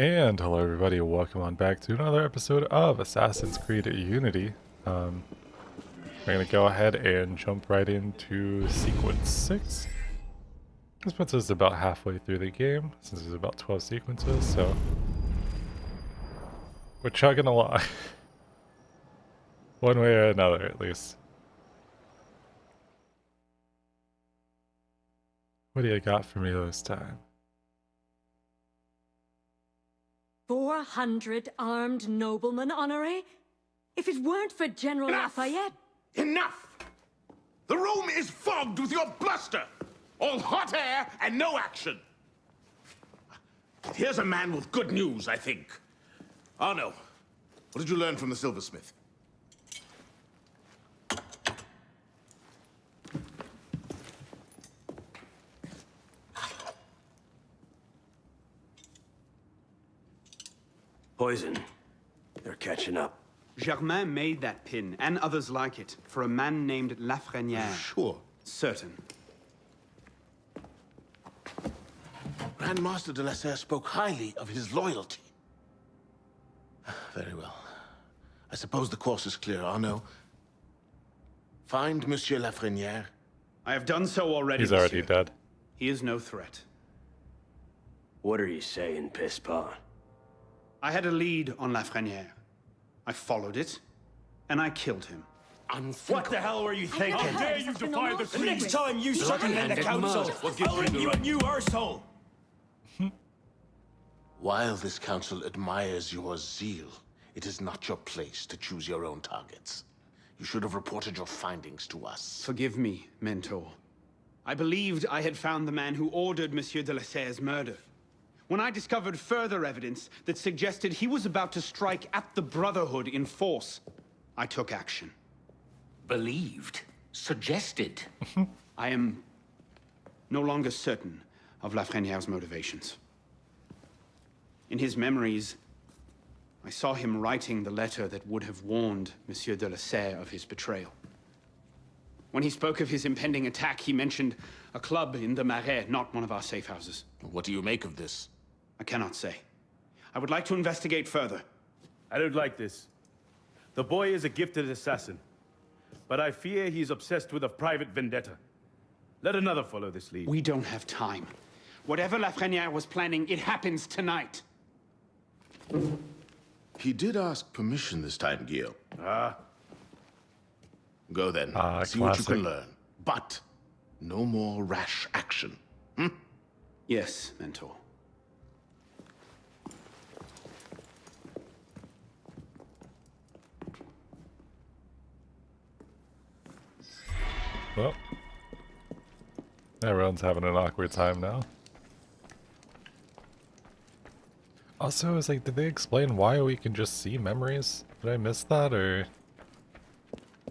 And hello everybody, welcome on back to another episode of Assassin's Creed Unity. We're going to go ahead and jump right into sequence 6. This puts us about halfway through the game, since there's about 12 sequences, so we're chugging along. One way or another, at least. What do you got for me this time? 400 armed noblemen, Honoré? If it weren't for General Lafayette... Enough! The room is fogged with your bluster! All hot air and no action! Here's a man with good news, I think. Arno, what did you learn from the silversmith? Poison. They're catching up. Germain made that pin, and others like it, for a man named Lafreniere. Sure. Certain. Grandmaster de la Serre spoke highly of his loyalty. Very well. I suppose the course is clear, Arno. Find Monsieur Lafreniere. I have done so already, He's already monsieur. dead. He is no threat. What are you saying, Pisspon? I had a lead on Lafreniere. I followed it, and I killed him. What the hell were you thinking? How dare you defy the The next time you circumvent the council, I'll ring you a new arsehole! While this council admires your zeal, it is not your place to choose your own targets. You should have reported your findings to us. Forgive me, Mentor. I believed I had found the man who ordered Monsieur de la Serre's murder. When I discovered further evidence that suggested he was about to strike at the Brotherhood in force, I took action. Believed? Suggested? I am no longer certain of Lafreniere's motivations. In his memories, I saw him writing the letter that would have warned Monsieur de la Serre of his betrayal. When he spoke of his impending attack, he mentioned a club in the Marais, not one of our safe houses. What do you make of this? I cannot say. I would like to investigate further. I don't like this. The boy is a gifted assassin, but I fear he's obsessed with a private vendetta. Let another follow this lead. We don't have time. Whatever Lafreniere was planning, it happens tonight. He did ask permission this time, Guillaume. Go then. See what you classic. can learn. But no more rash action. Yes, Mentor. Well, everyone's having an awkward time now. Also, it's like, did they explain why we can just see memories? Did I miss that, or? It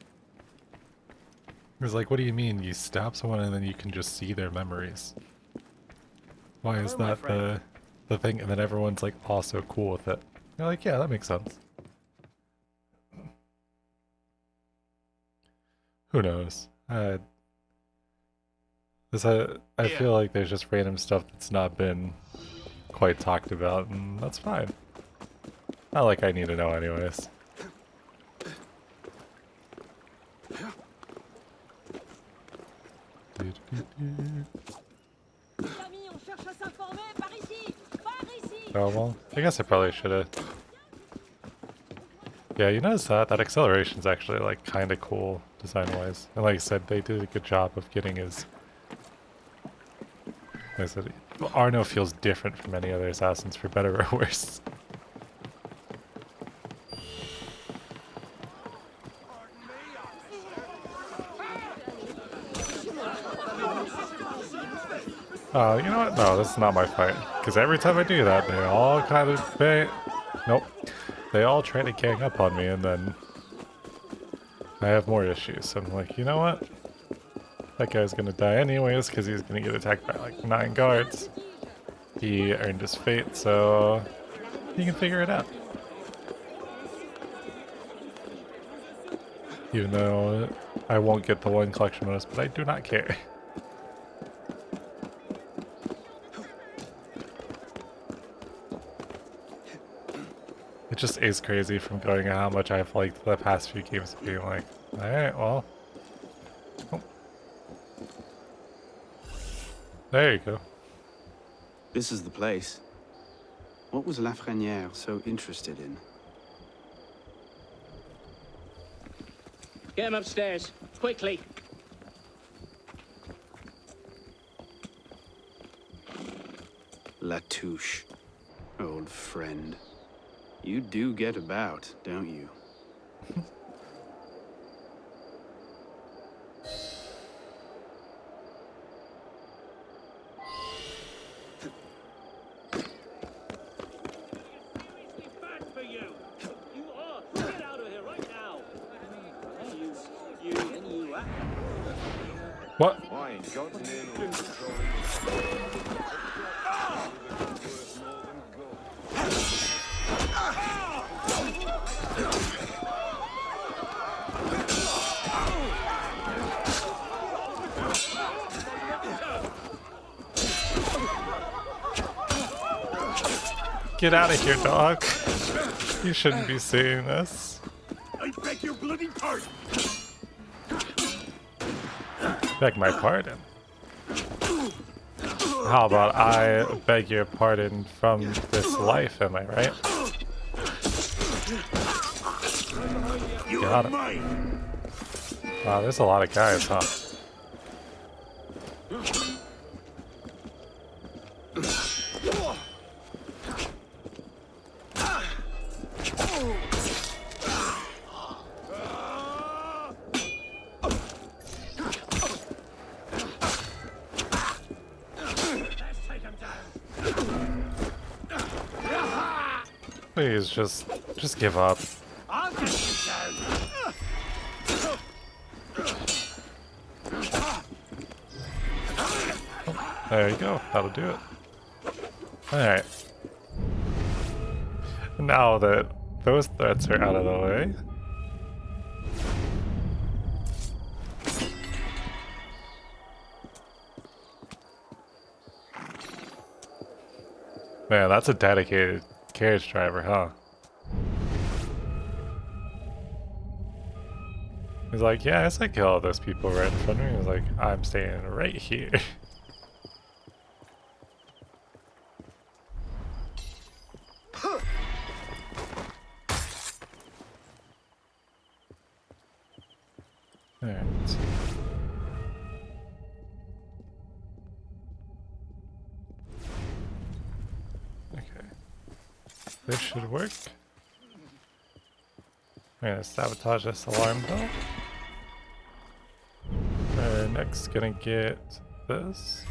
was like, what do you mean? You stab someone and then you can just see their memories? Why is that the thing? And then everyone's like also cool with it. You're like, yeah, that makes sense. Who knows? I feel like there's just random stuff that's not been quite talked about, and that's fine. Not like I need to know anyways. Oh well, I guess I probably should have. Yeah, you notice that acceleration's actually like kind of cool design-wise, and like I said, they did a good job of getting his. Like I said, Arno feels different from any other assassins, for better or worse. You know what? No, this is not my fight. Because every time I do that, they all kind of... Nope. They all try to gang up on me, and then... I have more issues. So I'm like, you know what? That guy's gonna die anyways, because he's gonna get attacked by like 9 guards. He earned his fate, so... he can figure it out. Even though I won't get the one collection bonus, but I do not care. It just is crazy from going how much I've liked the past few games being like, alright, well. Oh. There you go. This is the place. What was Lafrenière so interested in? Get him upstairs, quickly. Latouche, old friend. You do get about, don't you? What? Get out of here, dog. You shouldn't be seeing this. I beg your bloody pardon. Beg my pardon. How about I beg your pardon from this life, am I right? You Got are it. mine. Wow, there's a lot of guys, huh? Please, just give up. I'll get you down. There you go. That'll do it. Alright. Now that those threats are out of the way. Man, that's a dedicated carriage driver, huh? He's like, yeah, I said kill all those people right in front of me. He's like, I'm staying right here. Alright. Okay. This should work. I'm gonna sabotage this alarm bell. Next, gonna get this.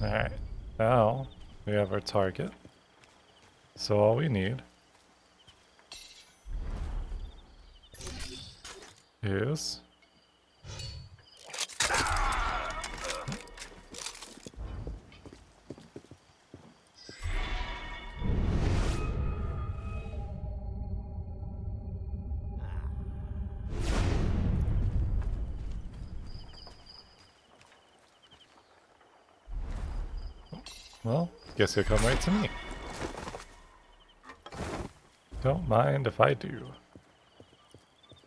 Alright, now we have our target. So all we need is well, guess you'll come right to me. Don't mind if I do.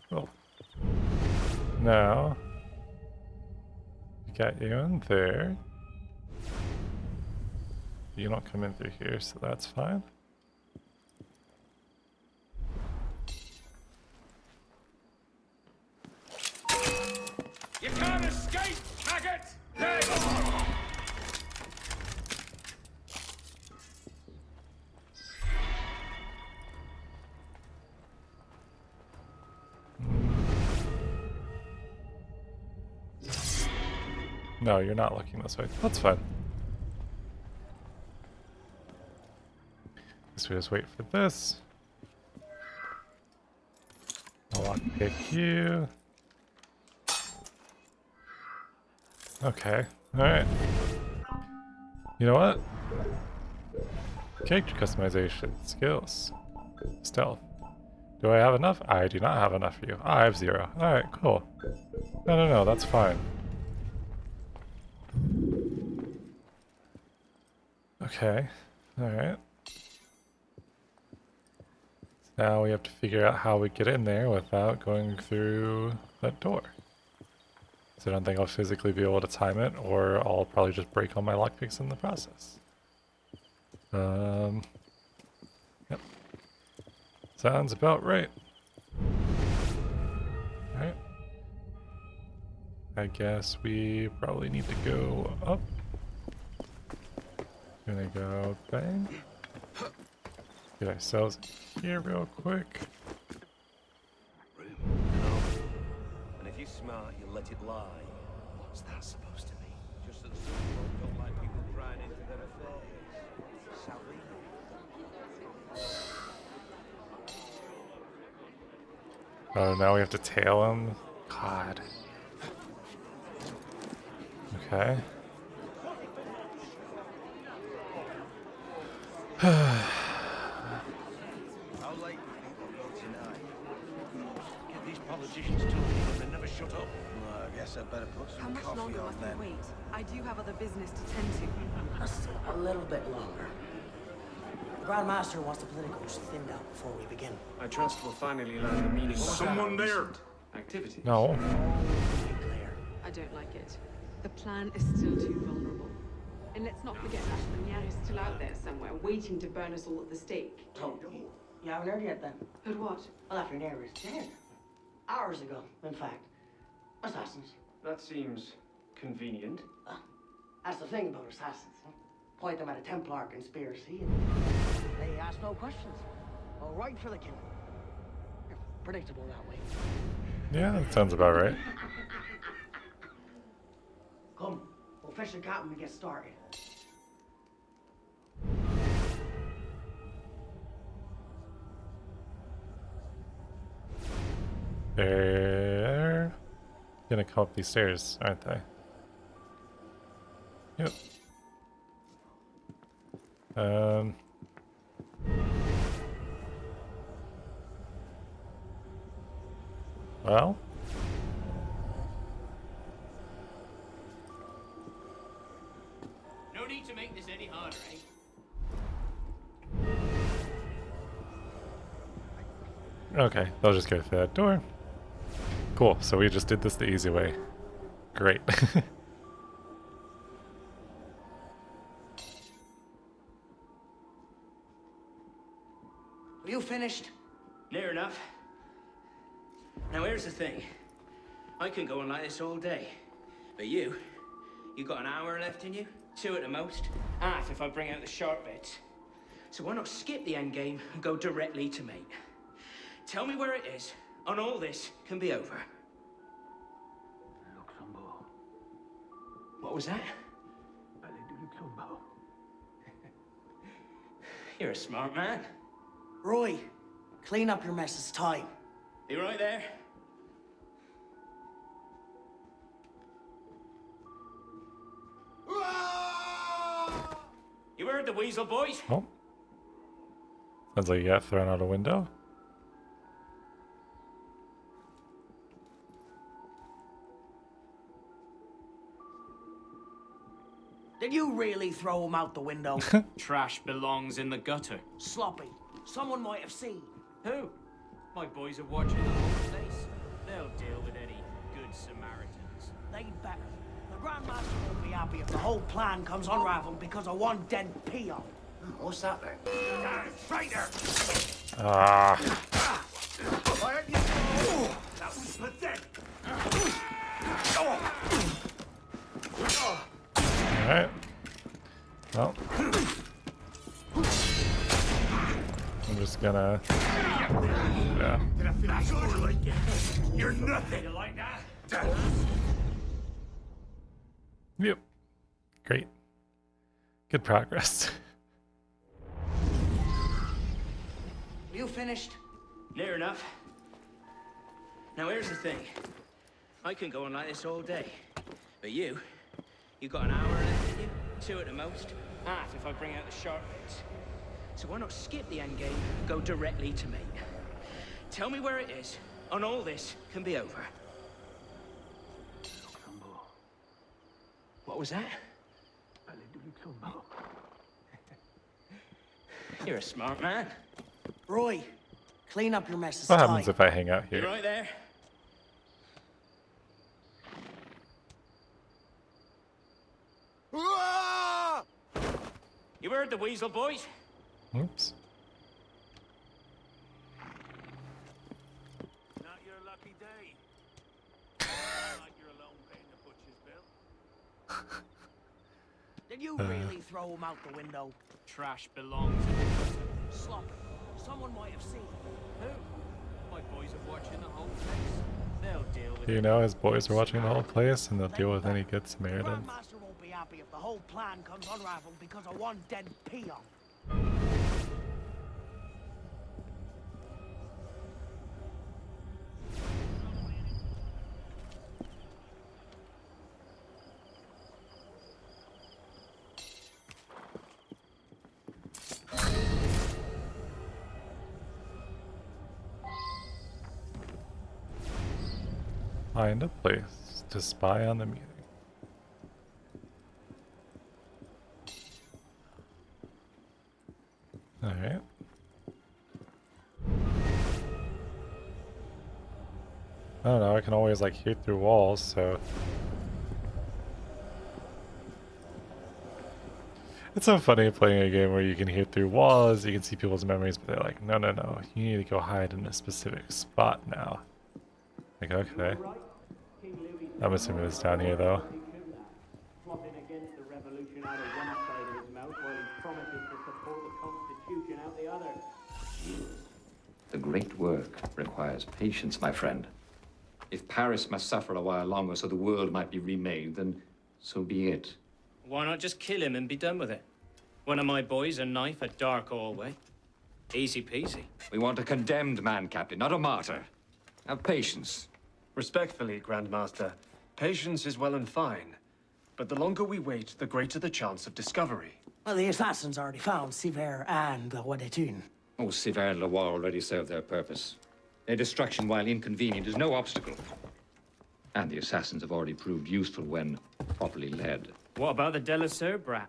Cool. Now, we got you in there. You don't come in through here, so that's fine. You can't escape, faggot! No, you're not looking this way. That's fine. Guess we just wait for this. I'll lockpick you. Okay. Alright. You know what? Character customization. Skills. Stealth. Do I have enough? I do not have enough for you. I have 0. Alright, cool. No, that's fine. Okay. Alright. Now we have to figure out how we get in there without going through that door. So I don't think I'll physically be able to time it, or I'll probably just break all my lockpicks in the process. Yep. Sounds about right. Alright. I guess we probably need to go up. Gonna go bang. Get ourselves here real quick. And if you're smart, you'll let it lie. What's that supposed to mean? Just that some folk don't like people prying into their affairs. Shall we? Oh, now we have to tail him? God. Okay. How late do you think we'll go tonight? Get these politicians talking and they never shut up. Well, I guess I'd better put How some much coffee longer on must then. we wait? I do have other business to tend to. Just a little bit longer. The Grand Master wants the politicals thinned out before we begin. I trust we'll finally learn the meaning of Someone there! activity. No. Be clear. I don't like it. The plan is still too vulnerable. And let's not forget that is still out there somewhere, waiting to burn us all at the stake. So, you haven't heard yet then? Heard what? Well, after Nair is dead. Hours ago, in fact. Assassins. That seems convenient. That's the thing about assassins. Huh? Point them at a Templar conspiracy and they ask no questions. Go right for the kill. Predictable that way. Yeah, that sounds about right. Come, we'll fish the cap when we get started. They're gonna come up these stairs, aren't they? Yep. Well. No need to make this any harder, eh? Okay, they'll just go through that door. Cool, so we just did this the easy way. Great. Are you finished? Near enough. Now here's the thing. I can go on like this all day. But you got an hour left in you? 2 at the most. Half if I bring out the sharp bits. So why not skip the end game and go directly to mate? Tell me where it is, and all this can be over. Luxembourg. What was that? Palais du Luxembourg. You're a smart man. Roy, clean up your mess. It's time. Be right there. You heard the weasel, boys? Oh. Sounds like you got thrown out a window. Did you really throw him out the window? Trash belongs in the gutter. Sloppy. Someone might have seen. Who? My boys are watching the whole place. They'll deal with any good Samaritans. They'd better. The Grand Master won't be happy if the whole plan comes unraveled because of one dead peon. What's that then? Right there! Ah. That was pathetic! Alright. Well. I'm just gonna... Yeah. You're nothing! You like that? Yep. Great. Good progress. You finished? Near enough. Now here's the thing. I can go on like this all day. But you got an hour left in you? 2 at the most. Half if I bring out the sharp bits. So why not skip the end game and go directly to me? Tell me where it is, and all this can be over. Luxembourg. What was that? Palais du Luxembourg. You're a smart man. Roy, Clean up your mess. It's What happens time. if I hang out You here? right there? You heard the weasel, boys? Oops. Not your lucky day. Like you're alone paying the butcher's bill. Did you really throw him out the window? Trash belongs. Slop. Someone might have seen. Who? My boys are watching the whole place. They'll deal with Do you it. know his boys are watching the whole place and they'll deal with any good The Samaritans? Grandmaster won't be happy if the whole plan comes unraveled because of one dead peon. Find a place to spy on the meeting. Alright. I don't know, I can always like hear through walls, so... It's so funny playing a game where you can hear through walls, you can see people's memories, but they're like, no, no, no, you need to go hide in a specific spot now. Like, okay. I'm assuming it's down here, though. Plotting against the revolution out of one side of his mouth while he promises to support the Constitution out the other. The great work requires patience, my friend. If Paris must suffer a while longer so the world might be remade, then so be it. Why not just kill him and be done with it? One of my boys, a knife, a dark hallway. Easy peasy. We want a condemned man, Captain, not a martyr. Have patience. Respectfully, Grandmaster, patience is well and fine. But the longer we wait, the greater the chance of discovery. Well, the assassins already found Siver and the Wadetun. Oh, Siver and Leroy already served their purpose. Their destruction, while inconvenient, is no obstacle. And the assassins have already proved useful when properly led. What about the Delasur brat?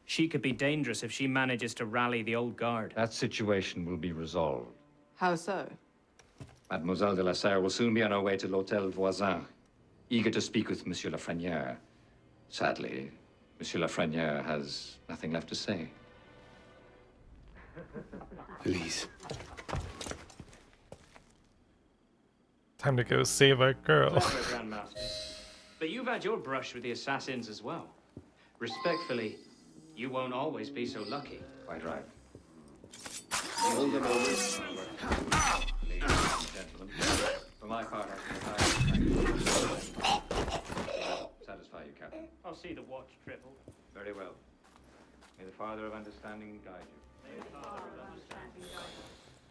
She could be dangerous if she manages to rally the old guard. That situation will be resolved. How so? Mademoiselle de la Serre will soon be on her way to l'Hôtel Voisin, eager to speak with Monsieur Lafreniere. Sadly, Monsieur Lafreniere has nothing left to say. Elise. Time to go save our girl. Clever, Grandmaster. But you've had your brush with the assassins as well. Respectfully, you won't always be so lucky. Quite right. Hold the moment. Ladies and gentlemen, for my part, I satisfy you, Captain. I'll see the watch tripled. Very well. May the Father of Understanding guide you.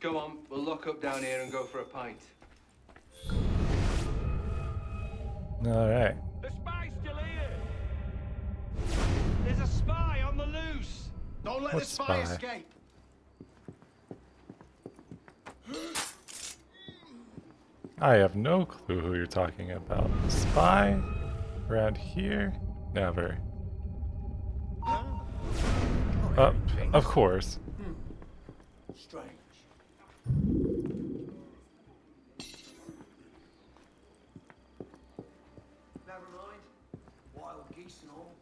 Come on, we'll lock up down here and go for a pint. Alright. The spy's still here! There's a spy on the loose! Don't let What the spy spy? escape! I have no clue who you're talking about. Spy? Around here? Never. Of course. Strange. Never mind. Wild geese and all.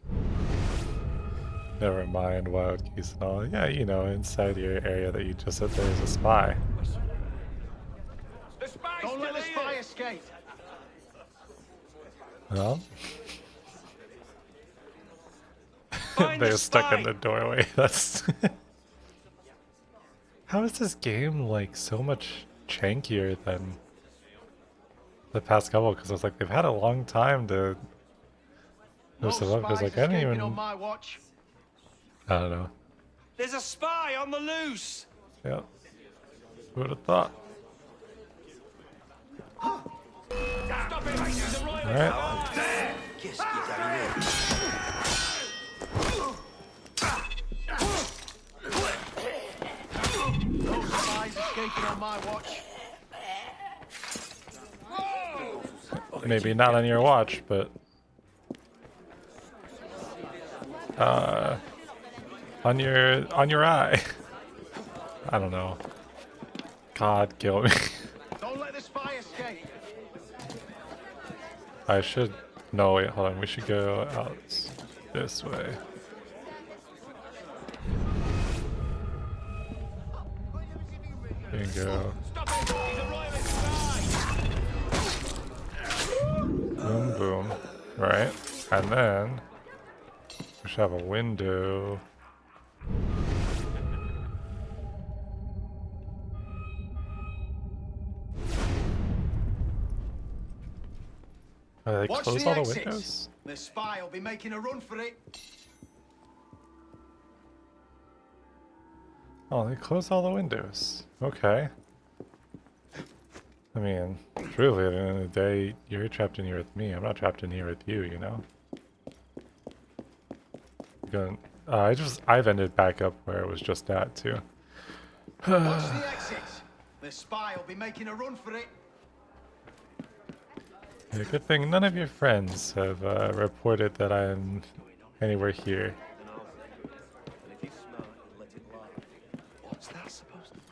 Never mind wild geese and all. Yeah, you know, inside your area that you just said there's a spy. The spy's Don't let still the spy here! escape! Well, Find they're the stuck in spy! the doorway. That's how is this game like so much jankier than the past couple? Because it's like they've had a long time to move stuff up. Because spies like I didn't escaping even. on my watch. I don't know. There's a spy on the loose! Yeah. Who would have thought? Stop him! He's a royal Alright. spy! Qu'est-ce qui est arrivé? No spies escaping on my watch. Maybe not on your watch, but on your eye. I don't know. God, kill me. Don't let the spy escape. I should... No, wait, hold on. We should go out this way. Bingo. Boom, boom. Right. And then... we should have a window. They Watch close the all the exits. windows? The spy will be making a run for it. Oh, they close all the windows. Okay. I mean, truly, at the end of the day, you're trapped in here with me. I'm not trapped in here with you, you know? I've ended back up where it was just at, too. Watch the exits. The spy will be making a run for it. Yeah, good thing none of your friends have reported that I'm anywhere here. What's that supposed to be?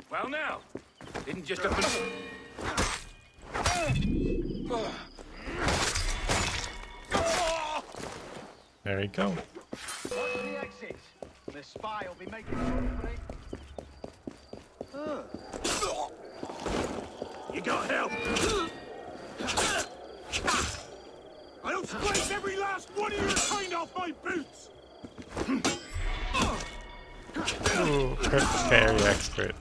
Well now, didn't just up There you go. Watch the exits. The spy will be making a run for it. You got help! I'll scrape every last one of your kind off my boots! Ooh, very expert.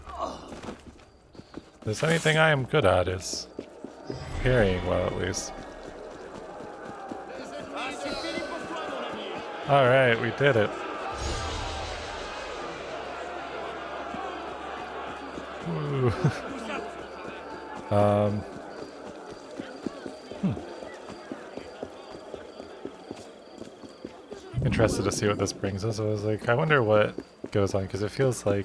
If there's anything I am good at is parrying well, at least. Alright, we did it. Ooh. Interested to see what this brings us. I was like, I wonder what goes on, because it feels like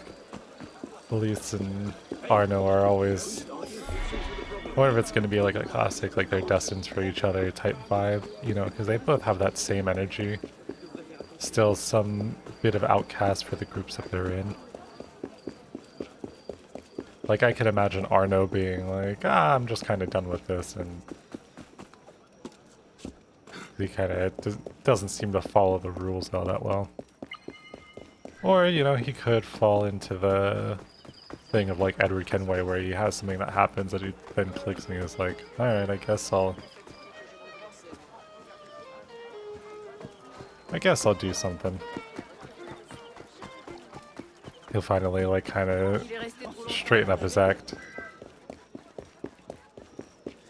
Elise and Arno are always... I wonder if it's going to be like a classic, like they're destined for each other type vibe, you know, because they both have that same energy. Still some bit of outcast for the groups that they're in. Like, I could imagine Arno being like, I'm just kind of done with this, and he kind of doesn't seem to follow the rules all that well. Or, you know, he could fall into the thing of like Edward Kenway, where he has something that happens that he then clicks and he's like, alright, I guess I'll do something. He'll finally like kind of straighten up his act.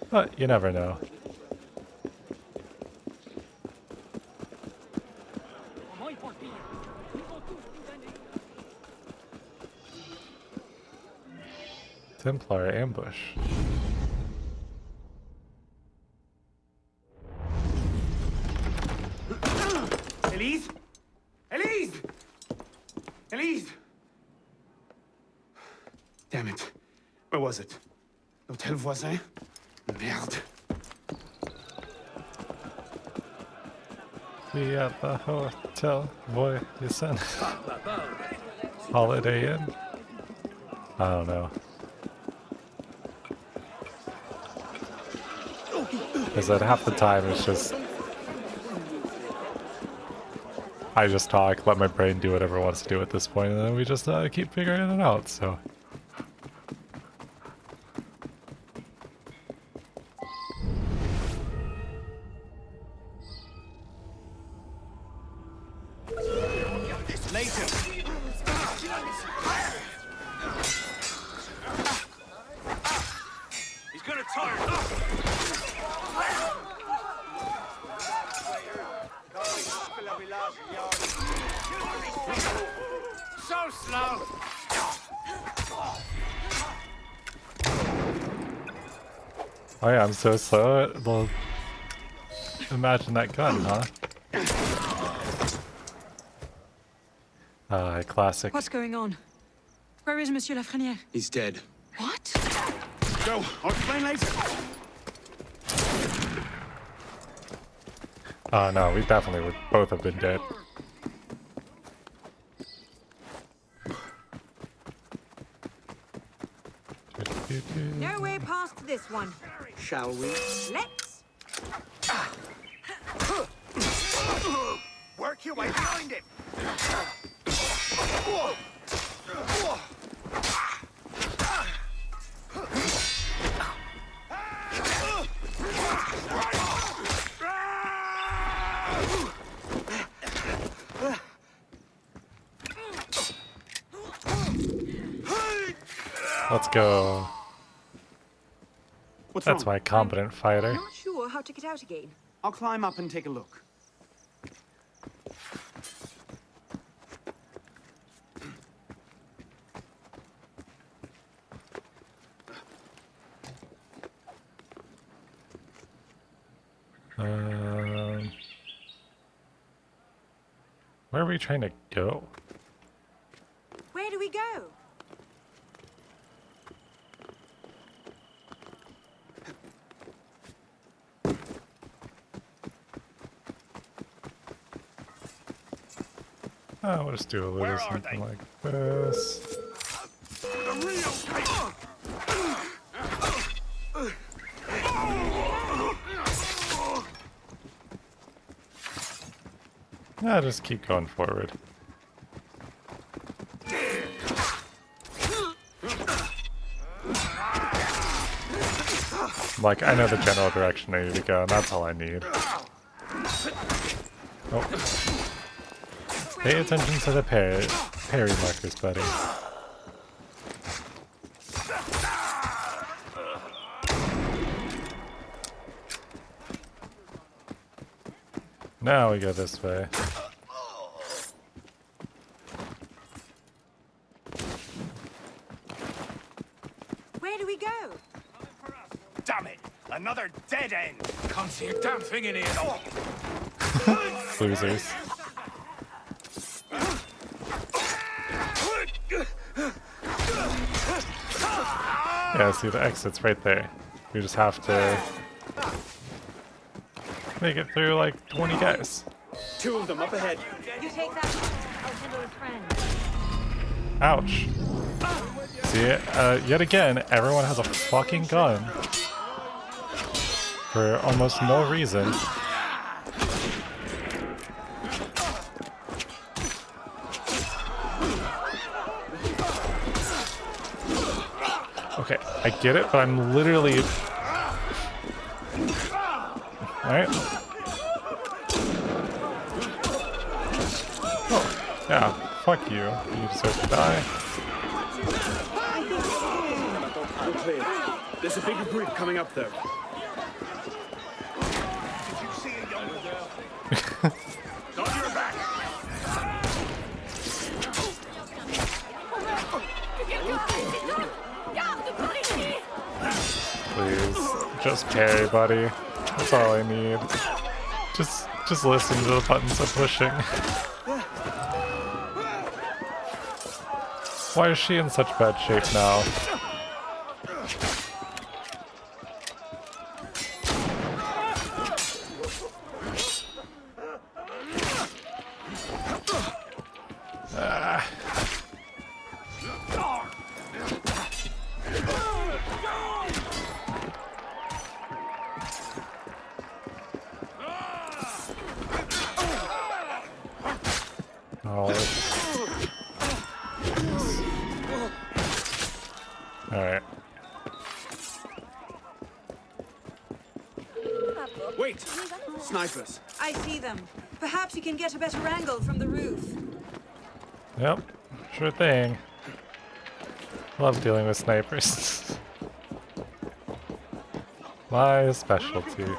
But you never know. Templar ambush. Elise? Elise! Elise! Damn it. Where was it? L'Hôtel Voisin? Merde. We at the Hotel Voisin. Holiday Inn? I don't know. Because at half the time it's just... I just talk, let my brain do whatever it wants to do at this point, and then we just keep figuring it out, so... So slow. Oh yeah, I'm so slow. Well, imagine that gun, huh? Classic. What's going on? Where is Monsieur Lafreniere? He's dead. What? Go. I'll explain later. Oh no, we definitely would both have been dead. No way past this one. Shall we? Let's. Work your way behind him. Let's go. What's That's wrong? my competent fighter. Not sure how to get out again. I'll climb up and take a look. Where are we trying to go? Where do we go? Oh, we'll just do a little something like this. Yeah, just keep going forward. Like, I know the general direction I need to go, and that's all I need. Oh. Pay attention to the parry markers, buddy. Now we go this way. Where do we go? Damn it! Another dead end. Can't see a damn thing in here. Losers. Yeah, see the exit's right there. We just have to make it through like 20 guys. 2 of them up ahead. You take that. I'll handle his friend. Ouch. See, yet again, everyone has a fucking gun. For almost no reason. Okay, I get it, but I'm literally... Alright. Oh, yeah, fuck you. You deserve to die. We're clear. There's a bigger group coming up, though. Did you see a young girl? Got your back. Please, just parry, buddy. That's all I need. Just listen to the buttons I'm pushing. Why is she in such bad shape now? Alright. Wait! Snipers. I see them. Perhaps you can get a better angle from the roof. Yep, sure thing. Love dealing with snipers. My specialty. I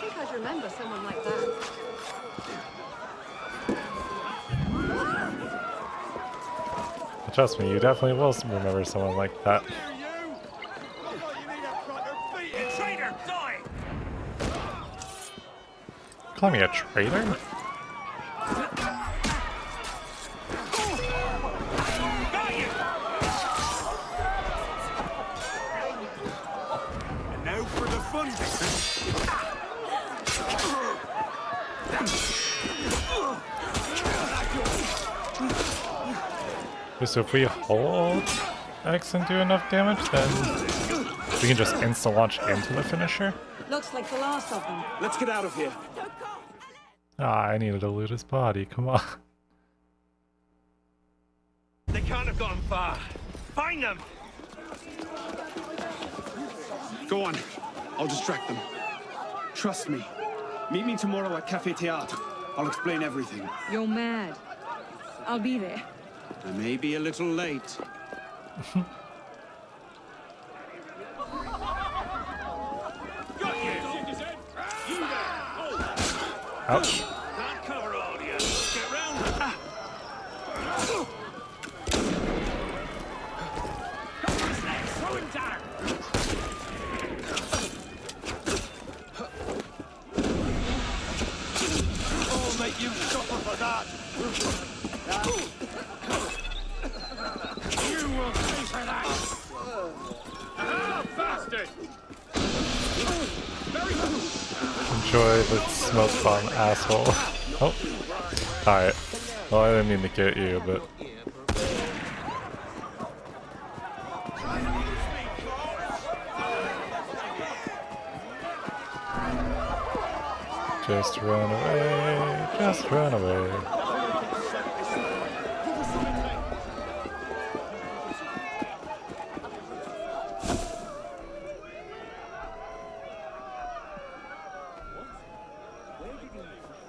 think I remember someone like that. Trust me, you definitely will remember someone like that. Call me a traitor? So if we hold X and do enough damage, then we can just instant launch into the finisher. Looks like the last of them. Let's get out of here. Ah, I needed to loot his body. Come on. They can't have gone far. Find them! Go on. I'll distract them. Trust me. Meet me tomorrow at Café Théâtre. I'll explain everything. You're mad. I'll be there. I may be a little late. Ouch. Can't cover all of you. Get round. Throw him down. Oh, mate, you suffer for that. You will pay for that. Ah, bastard! Very good. Enjoy the smoke bomb, asshole. Oh. Alright. Well, I didn't mean to get you, but... Just run away. Just run away.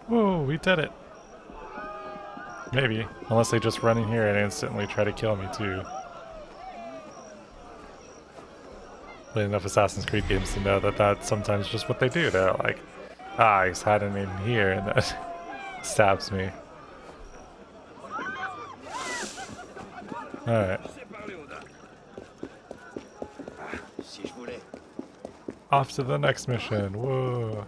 Whoa, we did it. Maybe. Unless they just run in here and instantly try to kill me too. Played enough Assassin's Creed games to know that that's sometimes just what they do. They're like, ah, he's hiding in here, and then stabs me. Alright. Off to the next mission. Whoa.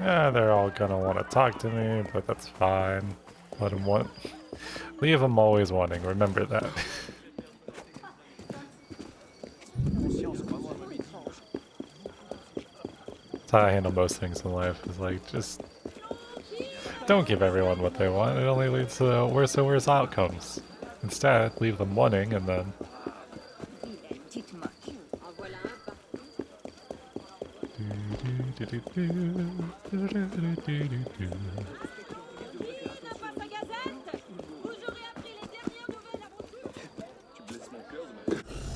Yeah, they're all gonna want to talk to me, but that's fine. Let them want. Leave them always wanting. Remember that. That's how I handle most things in life. Is like just don't give everyone what they want. It only leads to worse and worse outcomes. Instead, leave them wanting, and then.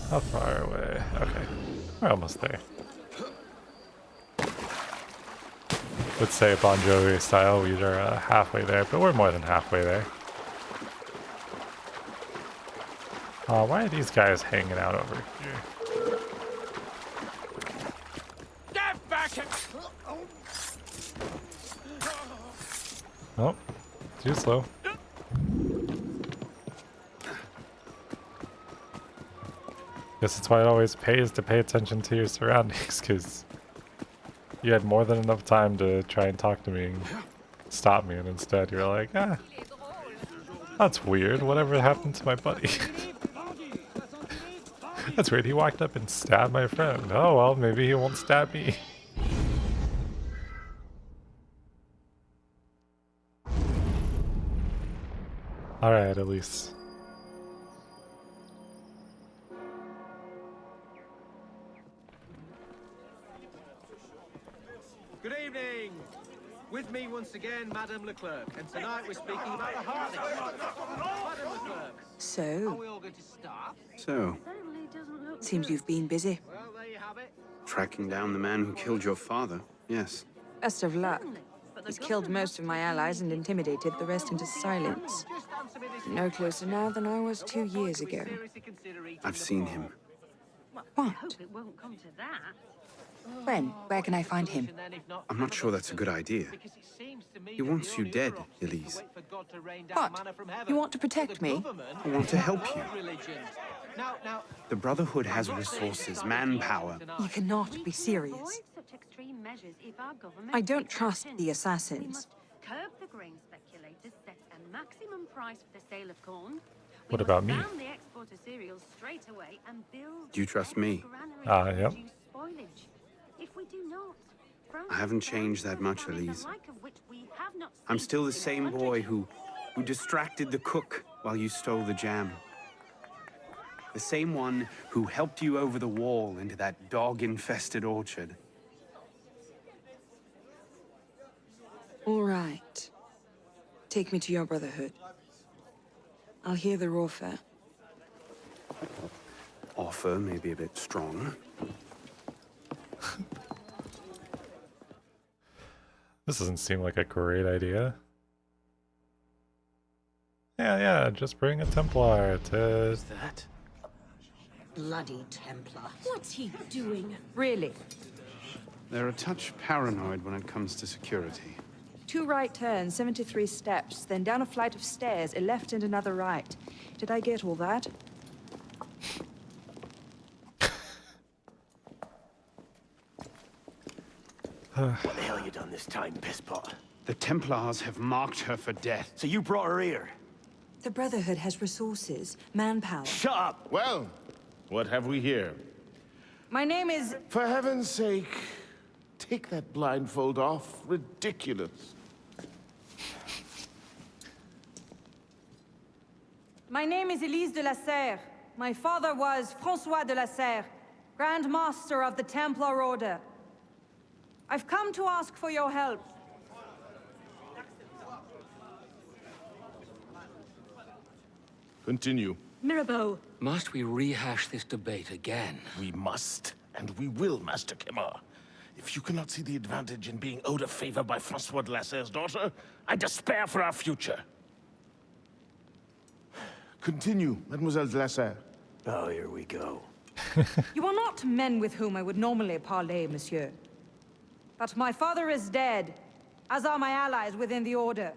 How far away? Okay. We're almost there. Let's say Bon Jovi style, we are halfway there, but we're more than halfway there. Why are these guys hanging out over here? Get back here! Oh, too slow. Guess that's why it always pays to pay attention to your surroundings, because you had more than enough time to try and talk to me and stop me, and instead you're like, ah, that's weird, whatever happened to my buddy? That's weird, he walked up and stabbed my friend. Oh well, maybe he won't stab me. Alright, Elise. Good evening! With me once again, Madame Leclerc, and tonight we're speaking about the hardest. Madame Leclerc. So? Are we all going to start? So, Seems you've been busy. Well, there you have it. tracking down the man who killed your father, yes. Best of luck. He's killed most of my allies and intimidated the rest into silence. No closer now than I was 2 years ago. I've seen him. What? When? Where can I find him? I'm not sure that's a good idea. He wants you dead, Elise. What? You want to protect me? I want to help you. The Brotherhood has resources, manpower. You cannot be serious. measures if our government... I don't takes trust action. the We assassins. must curb the grain speculators, set a maximum price for the sale of corn. We What must about me? ban the export of cereals straight away and build Do you trust me? granaries to Yep. reduce spoilage. If we do not, I haven't changed that much, Elise. I'm I'm still the same boy who distracted the cook while you stole the jam. The same one who helped you over the wall into that dog-infested orchard. All right. Take me to your brotherhood. I'll hear their offer. Offer may be a bit strong. This doesn't seem like a great idea. Yeah, just bring a Templar to... What's that? Bloody Templar. What's he doing? Really? They're a touch paranoid when it comes to security. 2 right turns, 73 steps, then down a flight of stairs, a left and another right. Did I get all that? What the hell you done this time, pisspot? The Templars have marked her for death. So you brought her here? The Brotherhood has resources, manpower. Shut up! Well, what have we here? My name is... For heaven's sake, take that blindfold off. Ridiculous. My name is Elise de la Serre. My father was François de la Serre, Grand Master of the Templar Order. I've come to ask for your help. Continue. Mirabeau. Must we rehash this debate again? We must, and we will, Master Kemar. If you cannot see the advantage in being owed a favor by Francois de la Serre's daughter, I despair for our future. Continue, Mademoiselle de la Serre. Oh, here we go. You are not men with whom I would normally parley, monsieur. But my father is dead, as are my allies within the Order.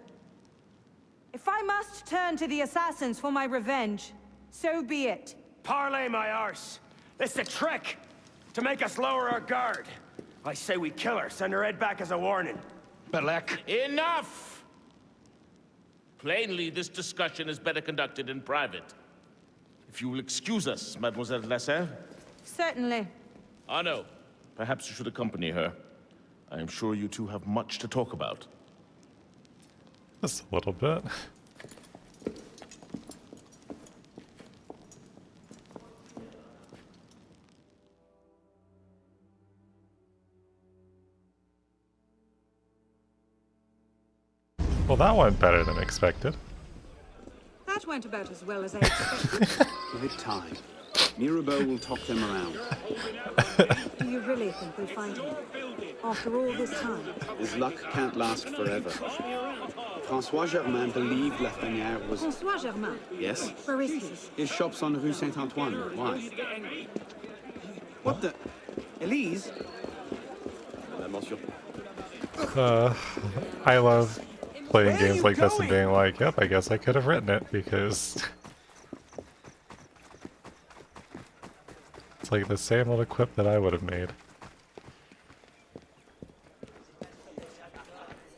If I must turn to the assassins for my revenge, so be it. Parlay my arse! It's a trick! To make us lower our guard! I say we kill her, send her head back as a warning. Belek. Enough! Plainly, this discussion is better conducted in private. If you will excuse us, Mademoiselle de la Serre. Certainly. Arno, perhaps you should accompany her. I am sure you two have much to talk about. Just a little bit. Well, that went better than expected. That went about as well as I expected. Give it time. Mirabeau will talk them around. Do you really think we'll find him? After all this time? His luck can't last forever. François Germain believed Lafrenière was... François Germain? Yes? Where is he? His shop's on Rue Saint-Antoine. Why? What the... Elise? I love playing games like this and being like, yep, I guess I could have written it, because it's like the same little quip that I would have made.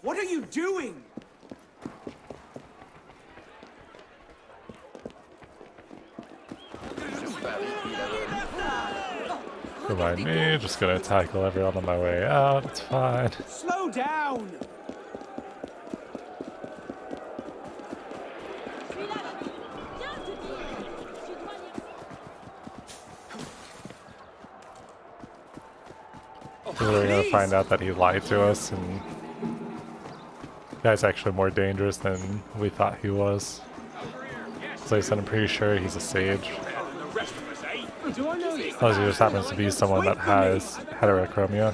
What are you doing? Remind me, just gonna tackle everyone on my way out, it's fine. Slow down! We're gonna find out that he lied to us, and the guy's actually more dangerous than we thought he was. So I said I'm pretty sure he's a sage. Unless he just happens to be someone that has heterochromia.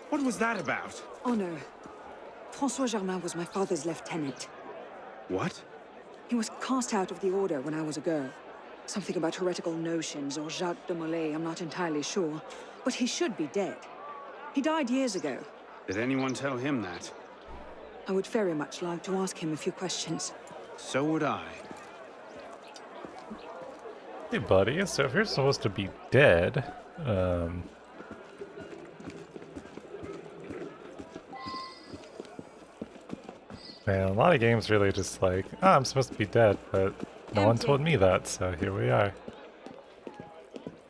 What was that about? Oh no. François Germain was my father's lieutenant. What? He was cast out of the Order when I was a girl. Something about heretical notions or Jacques de Molay, I'm not entirely sure. But he should be dead. He died years ago. Did anyone tell him that? I would very much like to ask him a few questions. So would I. Hey, buddy. So if you're supposed to be dead, man, a lot of games really just like, oh, I'm supposed to be dead, but no one told me that, so here we are.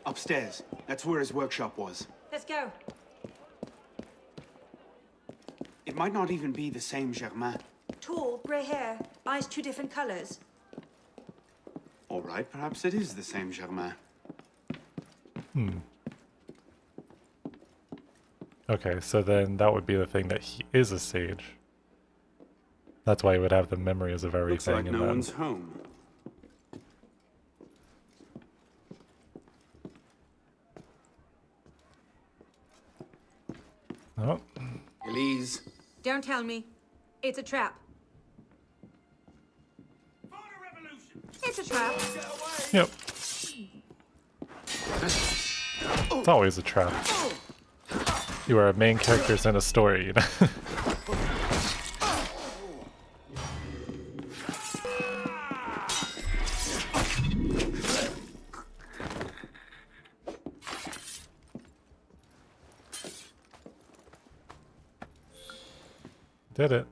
Upstairs. That's where his workshop was. Let's go. It might not even be the same Germain. Tall, grey hair, eyes 2 different colors. All right, perhaps it is the same Germain. Okay, so then that would be the thing that he is a sage. That's why he would have the memories of everything. Looks like and no then... one's home. Oh. Elise. Don't tell me. It's a trap. It's a trap. Yep. It's always a trap. You are main characters in a story, you know? Did it.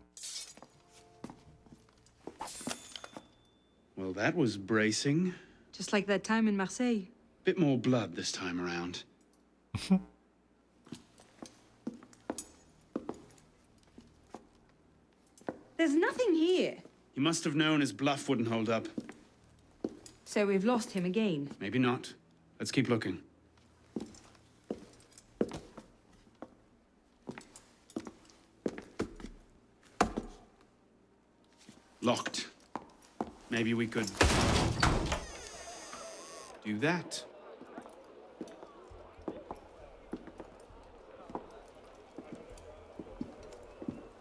Well, that was bracing. Just like that time in Marseille. Bit more blood this time around. There's nothing here. He must have known his bluff wouldn't hold up. So we've lost him again. Maybe not. Let's keep looking. Locked. Maybe we could do that.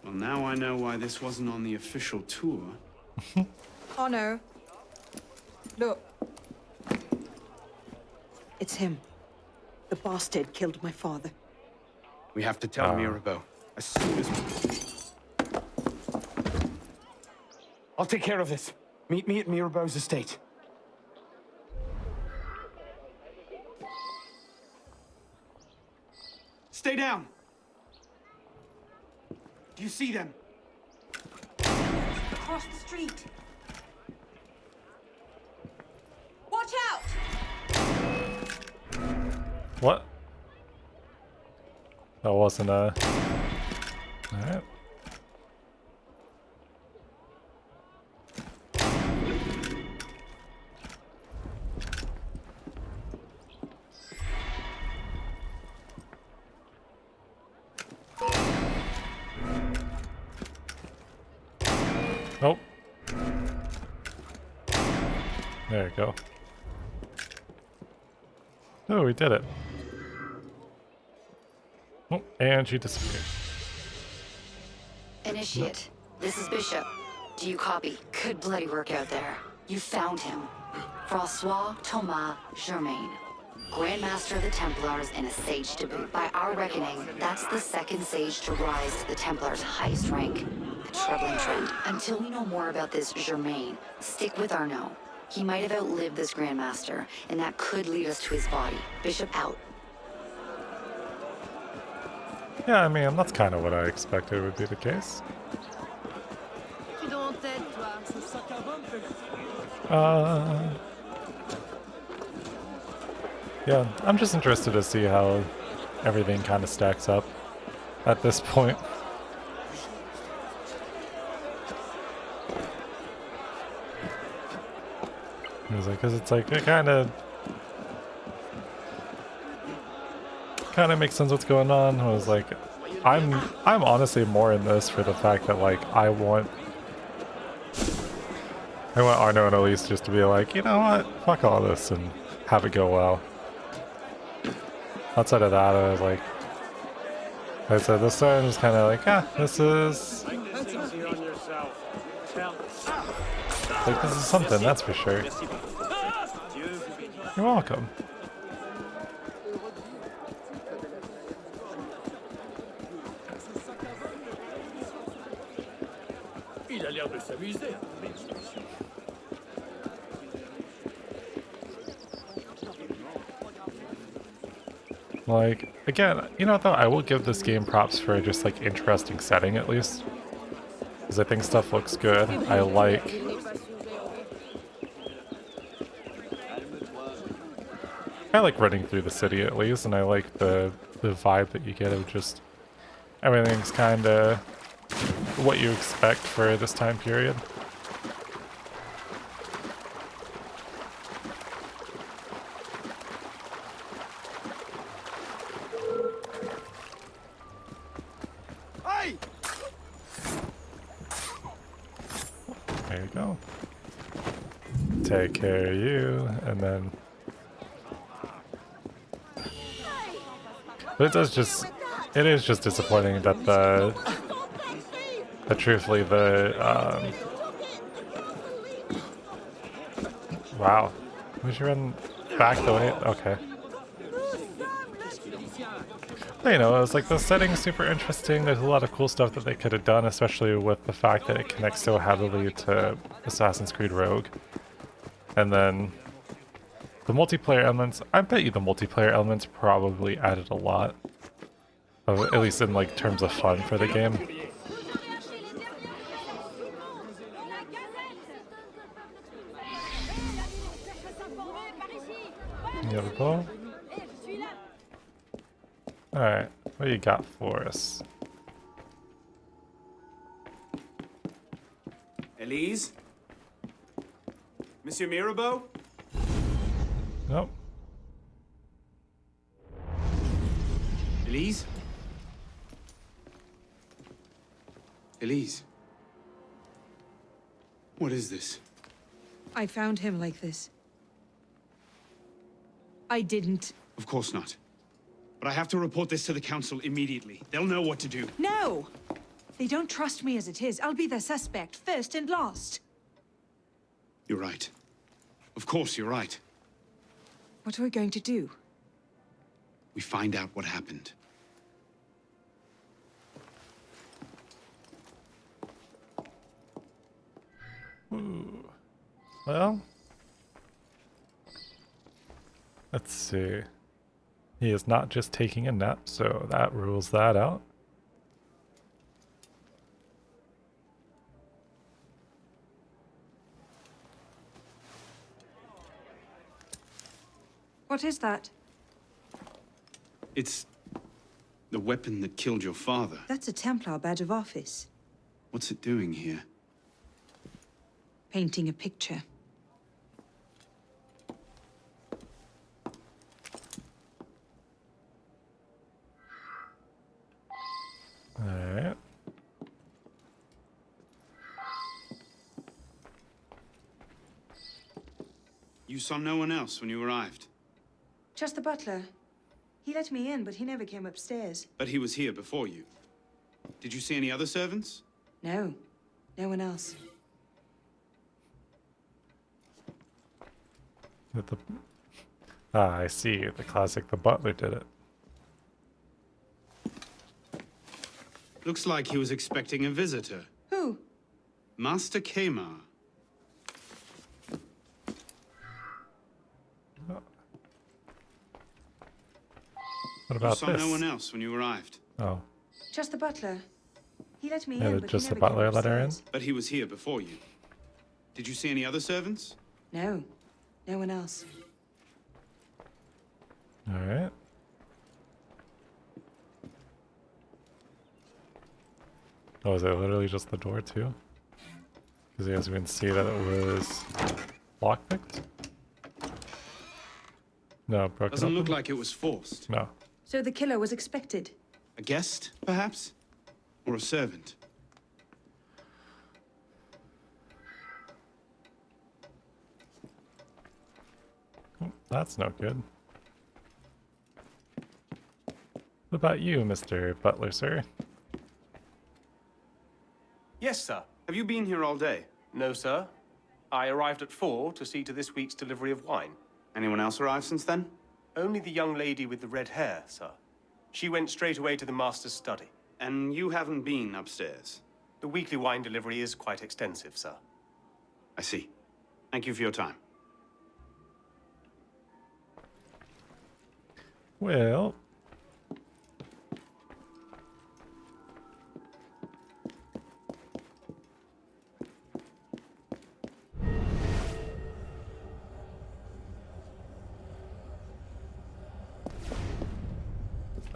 Well, now I know why this wasn't on the official tour. Oh no. Look. It's him. The bastard killed my father. We have to tell Mirabeau as soon as we... I'll take care of this. Meet me at Mirabeau's estate. Stay down. Do you see them? Across the street. Watch out! What? That wasn't a... Alright. Nope. There you go. Oh, we did it. Oh, and she disappeared. Initiate, this is Bishop. Do you copy? Good bloody work out there. You found him. Francois Thomas Germain, Grand Master of the Templars and a sage to boot. By our reckoning, that's the second sage to rise to the Templars' highest rank. A troubling trend. Until we know more about this Germain, stick with Arnaud. He might have outlived this Grand Master, and that could lead us to his body. Bishop out. Yeah, I mean, that's kind of what I expected would be the case. Yeah, I'm just interested to see how everything kind of stacks up at this point. Because it's like, it kind of makes sense what's going on. I was like, I'm honestly more in this for the fact that like I want Arnaud and Elise just to be like, you know what, fuck all this and have it go well. Outside of that, I was like, I said this one was kind of like, this is like, this is something, that's for sure. You're welcome. Il a l'air de s'amuser. Like, again, you know what though, I will give this game props for just like interesting setting at least. Because I think stuff looks good. I like running through the city at least, and I like the vibe that you get of just everything's kinda what you expect for this time period. Hey! There you go. Take care of you, and then... But it is just disappointing that truthfully wow. We should run back the way, okay. But, you know, it was like the setting's super interesting, there's a lot of cool stuff that they could have done, especially with the fact that it connects so heavily to Assassin's Creed Rogue. And then the multiplayer elements, I bet you the multiplayer elements probably added a lot. At least in like terms of fun for the game. You have a bow? Alright, what do you got for us? Elise? Monsieur Mirabeau? Nope. Elise? Elise? What is this? I found him like this. I didn't. Of course not. But I have to report this to the council immediately. They'll know what to do. No! They don't trust me as it is. I'll be their suspect, first and last. You're right. Of course, you're right. What are we going to do? We find out what happened. Ooh. Well, let's see. He is not just taking a nap, so that rules that out. What is that? It's the weapon that killed your father. That's a Templar badge of office. What's it doing here? Painting a picture. Alright. You saw no one else when you arrived? Just the butler. He let me in, but he never came upstairs. But he was here before you. Did you see any other servants? No. No one else. I see. The classic, the butler did it. Looks like he was expecting a visitor. Who? Master Kamar. What about you saw this? no one else when you arrived. Oh. Just the butler. He let me Yeah, in, but just he the never butler came let her in? upstairs. But he was here before you. Did you see any other servants? No. No one else. Alright. Oh, is it literally just the door too? Because you guys can see that it was lockpicked? No, broken Doesn't look open? like it was forced. No. So the killer was expected. A guest, perhaps? Or a servant? Oh, that's no good. What about you, Mr. Butler, sir? Yes, sir. Have you been here all day? No, sir. I arrived at 4 to see to this week's delivery of wine. Anyone else arrived since then? Only the young lady with the red hair, sir. She went straight away to the master's study. And you haven't been upstairs? The weekly wine delivery is quite extensive, sir. I see. Thank you for your time. Well,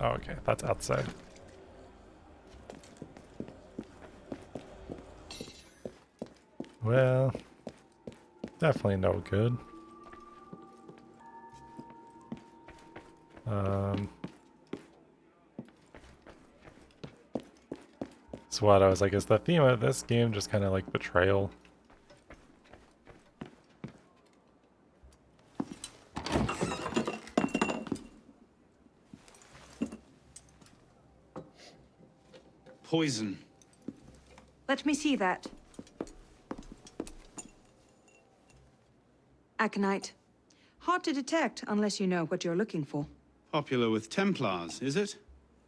Oh, okay, that's outside. Well, definitely no good. So what I was like, is the theme of this game just kind of like betrayal? Poison. Let me see that. Aconite. Hard to detect unless you know what you're looking for. Popular with Templars, is it?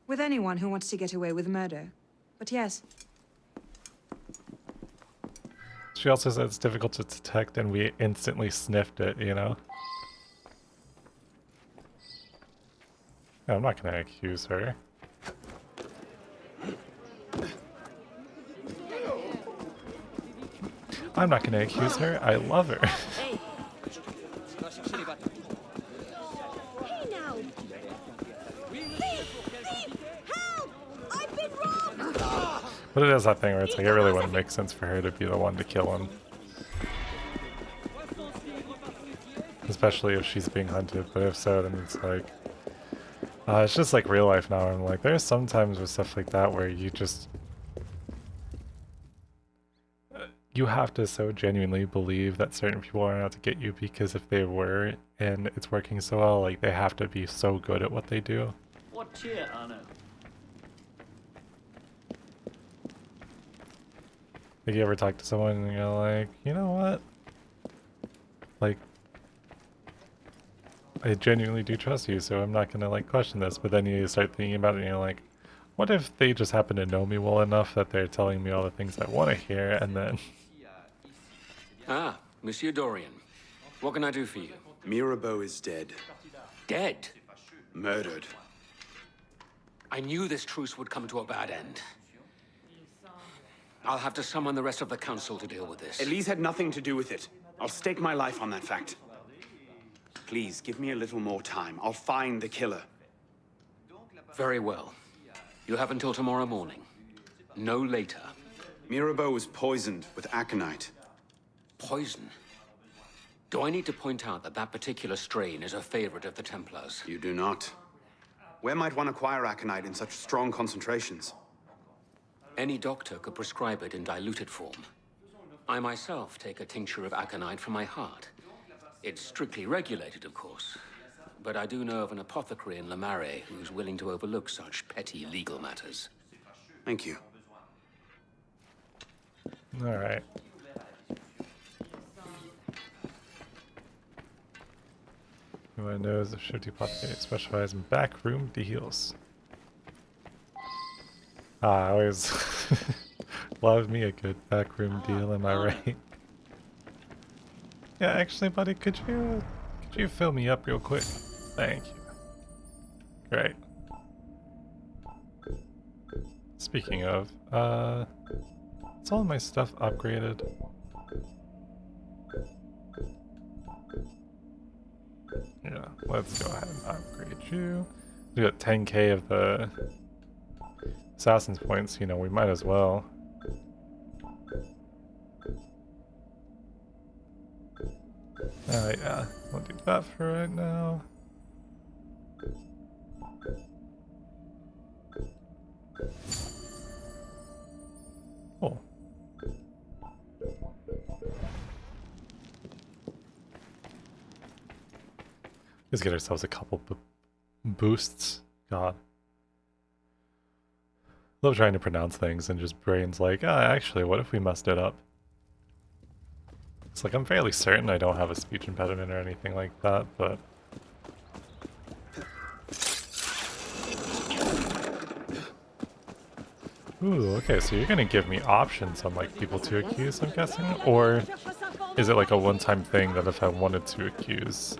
With anyone who wants to get away with murder. But yes. She also said it's difficult to detect and we instantly sniffed it, you know? I'm not gonna accuse her. I'm not gonna accuse her, I love her. Hey now! Help! I've been robbed! But it is that thing where it's like, it really wouldn't make sense for her to be the one to kill him. Especially if she's being hunted, but if so, then it's like... it's just like real life now. I'm like, there's some times with stuff like that where you just... you have to so genuinely believe that certain people aren't out to get you, because if they were, and it's working so well, like, they have to be so good at what they do. What cheer, Arno? Like, you ever talk to someone and you're like, you know what? Like, I genuinely do trust you, so I'm not gonna, like, question this, but then you start thinking about it and you're like, what if they just happen to know me well enough that they're telling me all the things I want to hear, and then... Ah, Monsieur Dorian. What can I do for you? Mirabeau is dead. Dead? Murdered. I knew this truce would come to a bad end. I'll have to summon the rest of the council to deal with this. Elise had nothing to do with it. I'll stake my life on that fact. Please, give me a little more time. I'll find the killer. Very well. You have until tomorrow morning. No later. Mirabeau was poisoned with aconite. Poison? Do I need to point out that that particular strain is a favorite of the Templars? You do not. Where might one acquire aconite in such strong concentrations? Any doctor could prescribe it in diluted form. I myself take a tincture of aconite for my heart. It's strictly regulated, of course. But I do know of an apothecary in Le Marais who's willing to overlook such petty legal matters. Thank you. Alright. Who I know is a shifty apothecary specialized in backroom deals. I always love me a good backroom deal, am I right? Yeah, actually, buddy, could you fill me up real quick? Thank you. Great. Speaking of, is all my stuff upgraded? Yeah, let's go ahead and upgrade you. We got 10k of the Assassin's points, you know, we might as well. Yeah, we'll do that for right now. Cool. Let's get ourselves a couple boosts. God. Love trying to pronounce things and just brain's like, actually, what if we messed it up? It's like, I'm fairly certain I don't have a speech impediment or anything like that, but... Ooh, okay, so you're gonna give me options on, like, people to accuse, I'm guessing? Or is it like a one-time thing that if I wanted to accuse...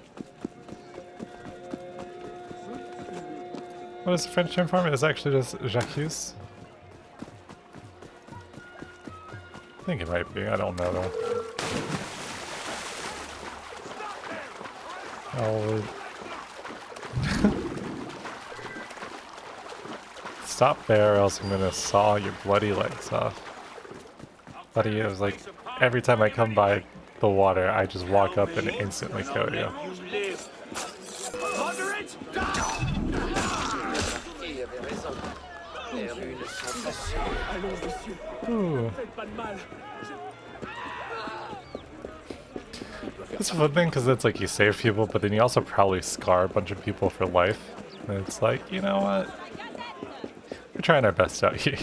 What is the French term for it? It's actually just j'accuse? I think it might be, I don't know though. Oh. stop there or else I'm gonna saw your bloody legs off. Buddy, it was like, every time I come by the water, I just walk up and instantly kill you. Ooh. It's a fun thing because it's like you save people, but then you also probably scar a bunch of people for life. And it's like, you know what? We're trying our best out here.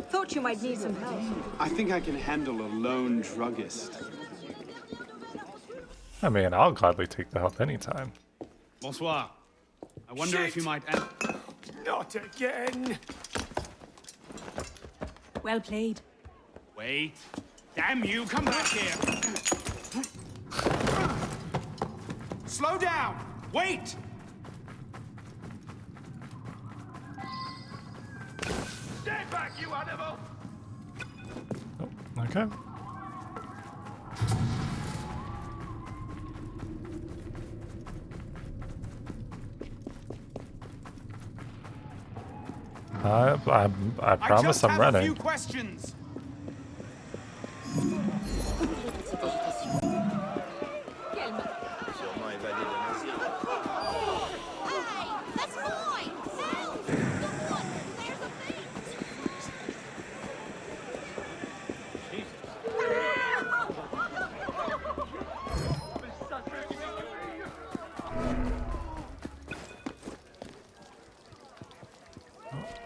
Thought you might need some help. I think I can handle a lone druggist. I mean, I'll gladly take the help anytime. Bonsoir. I wonder if you might... Not again! Well played. Wait. Damn you, come back here! Slow down! Wait! Stay back, you animal! Oh, okay. I promise I'm running. I just have a few questions.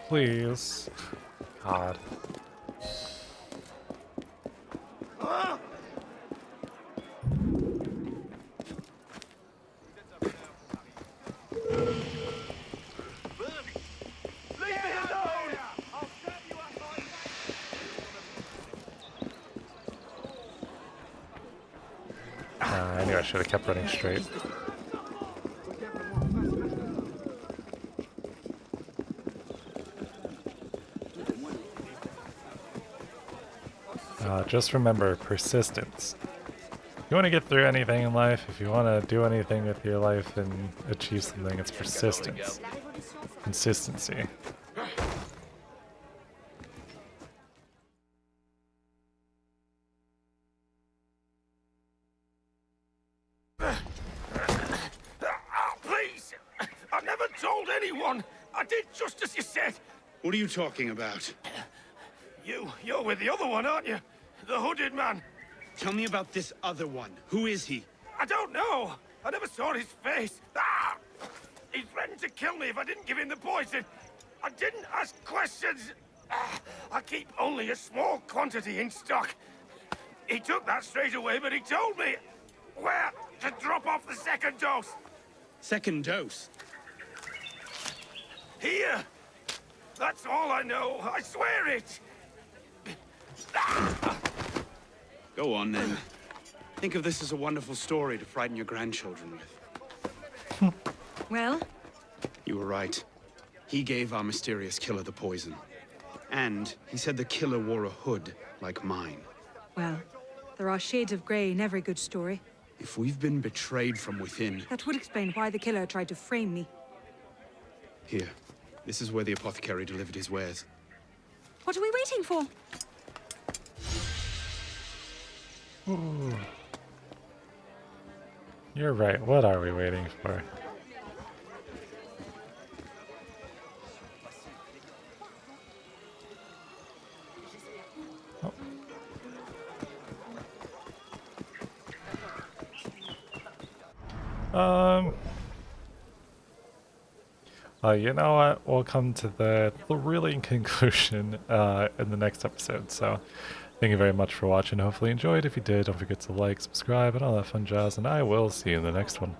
Please. God. I knew I should have kept running straight. Just remember persistence. If you want to get through anything in life, if you want to do anything with your life and achieve something, it's persistence. Consistency. Please! I never told anyone! I did just as you said! What are you talking about? You're with the other one, aren't you? The hooded man. Tell me about this other one. Who is he? I don't know. I never saw his face. Ah! He threatened to kill me if I didn't give him the poison. I didn't ask questions. Ah! I keep only a small quantity in stock. He took that straight away, but he told me where to drop off the second dose. Second dose? Here. That's all I know. I swear it. Go on, then. Think of this as a wonderful story to frighten your grandchildren with. Well? You were right. He gave our mysterious killer the poison. And he said the killer wore a hood like mine. Well, there are shades of grey in every good story. If we've been betrayed from within... That would explain why the killer tried to frame me. Here. This is where the apothecary delivered his wares. What are we waiting for? Ooh. You're right. What are we waiting for? You know what? We'll come to the thrilling conclusion in the next episode. So, thank you very much for watching. Hopefully you enjoyed. If you did, don't forget to like, subscribe, and all that fun jazz. And I will see you in the next one.